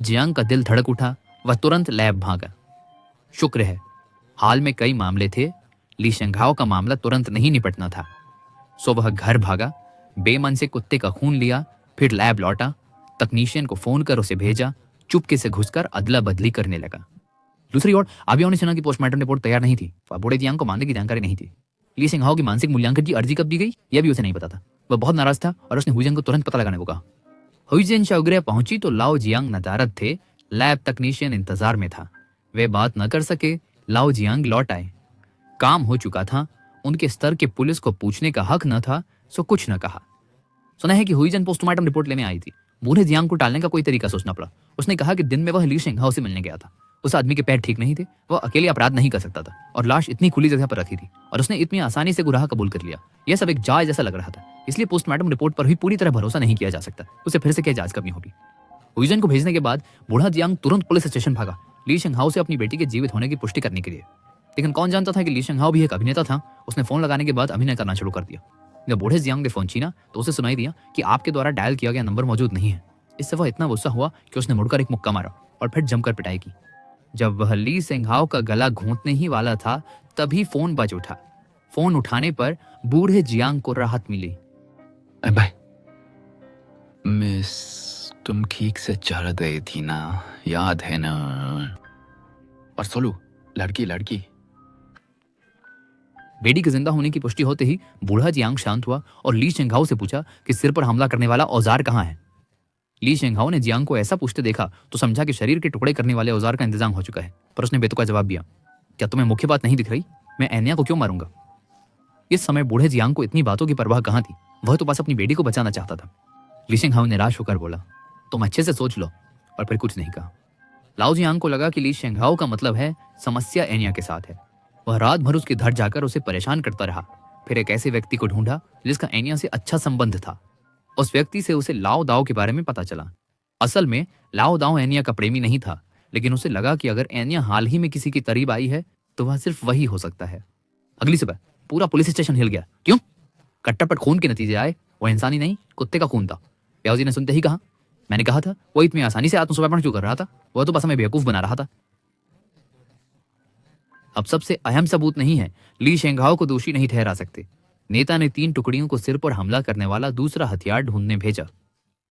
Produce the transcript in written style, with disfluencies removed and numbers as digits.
Jiang का दिल धड़क उठा। वह तुरंत लैब भागा। शुक्र है, हाल में कई मामले थे, ली शेंघाओ का मामला तुरंत नहीं निपटना था। सो वह घर भागा, बेमन से कुत्ते का खून लिया, फिर लैब लौटा, तकनीशियन को फोन कर उसे भेजा, चुपके से घुसकर अदला बदली करने लगा। दूसरी ओर आबियाओ ने सुना कि पोस्टमार्टम रिपोर्ट तैयार नहीं थी। बूढ़े जियांग को मामले की जानकारी नहीं थी। ली शेंघाओ की मानसिक मूल्यांकन की अर्जी कब दी गई यह भी उसे नहीं पता था। वह बहुत नाराज था और उसने हुईजन को तुरंत पता लगाने को कहा। हुईजन शवगृह पहुंची तो लाओ जियांग नदारद थे। लैब तकनीशियन इंतजार में था। वे बात न कर सके। लाओ जियांग लौट आए। काम हो चुका था। उनके स्तर के पुलिस को पूछने का हक न था, सो कुछ न कहा। सुना है कि हुईजन पोस्टमार्टम रिपोर्ट लेने आई थी। बूढ़े जियांग को टालने का कोई तरीका सोचना पड़ा। उसने कहा कि दिन में वह ली शेंघाओ से मिलने गया था। उस आदमी के पैर ठीक नहीं थे, वह अकेले अपराध नहीं कर सकता था और लाश इतनी खुली जगह पर रखी थी और उसने इतनी आसानी से गुनाह कबूल कर लिया। यह सब एक जायज जैसा लग रहा था, इसलिए पोस्टमार्टम रिपोर्ट पर भी पूरी तरह भरोसा नहीं किया जा सकता। उसे फिर से क्या जांच करनी होगी। हुईजन को भेजने के बाद बूढ़ा जियांग तुरंत पुलिस स्टेशन भागा ली शेंघाओ से अपनी बेटी के जीवित होने की पुष्टि करने के लिए। लेकिन कौन जानता था कि ली शेंघाओ भी एक अभिनेता था। उसने फोन लगाने के बाद अभिनय करना शुरू कर दिया। जब बूढ़े जियांग ने फोन छीना तो उसे सुनाई दिया कि आपके द्वारा डायल किया गया नंबर मौजूद नहीं है। इससे वह इतना गुस्सा हुआ कि उसने मुड़कर एक मुक्का मारा और फिर जमकर पिटाई की। जब वह ली शेंघाओ का गला घोंटने ही वाला था तभी फोन बज उठा। फोन उठाने पर बूढ़े जियांग को राहत मिली। भाई मिस, तुम ठीक से चढ़ गई थी ना, याद है ना? और सोलू, लड़की बेटी के जिंदा होने की पुष्टि होते ही बूढ़ा जियांग शांत हुआ और ली शेंघाओ से पूछा कि सिर पर हमला करने वाला औजार कहाँ है। ली शेंघाओ ने जियांग को ऐसा पूछते देखा तो समझा कि शरीर के टुकड़े करने वाले औजार का इंतजाम हो चुका है, पर उसने बेतुका जवाब दिया, क्या तुम्हें मुख्य बात नहीं दिख रही? मैं एनिया को क्यों मारूंगा? इस समय बूढ़े जियांग को इतनी बातों की परवाह कहाँ थी। वह तो बस अपनी बेटी को बचाना चाहता था। ली शेंघाओ निराश होकर बोला, तुम अच्छे से सोच लो, और फिर कुछ नहीं कहा। लाओ जियांग को लगा कि ली शेंघाओ का मतलब है समस्या एनिया के साथ है। वह रात भर उसके घर जाकर उसे परेशान करता रहा। फिर एक ऐसे व्यक्ति को ढूंढा जिसका एनिया से अच्छा संबंध था। उस व्यक्ति से उसे लाओ दाओ के बारे में पता चला। असल में लाओ दाओ एनिया का प्रेमी नहीं था, लेकिन उसे लगा कि अगर एनिया हाल ही में किसी के करीब आई है तो वह सिर्फ वही हो सकता है। अगली सुबह पूरा पुलिस स्टेशन हिल गया। क्यों? कट्टर पर खून के नतीजे आए। वह इंसानी नहीं, कुत्ते का खून था। प्याओ जी ने सुनते ही कहा, मैंने कहा था वो इतनी आसानी से आत्मसमर्पण क्यों कर रहा था? वह तो बस हमें बेवकूफ बना रहा था। अब सबसे अहम सबूत नहीं है, ली शेंघाओ को दोषी नहीं ठहरा सकते। नेता ने 3 टुकड़ियों को सिर पर हमला करने वाला दूसरा हथियार ढूंढने भेजा।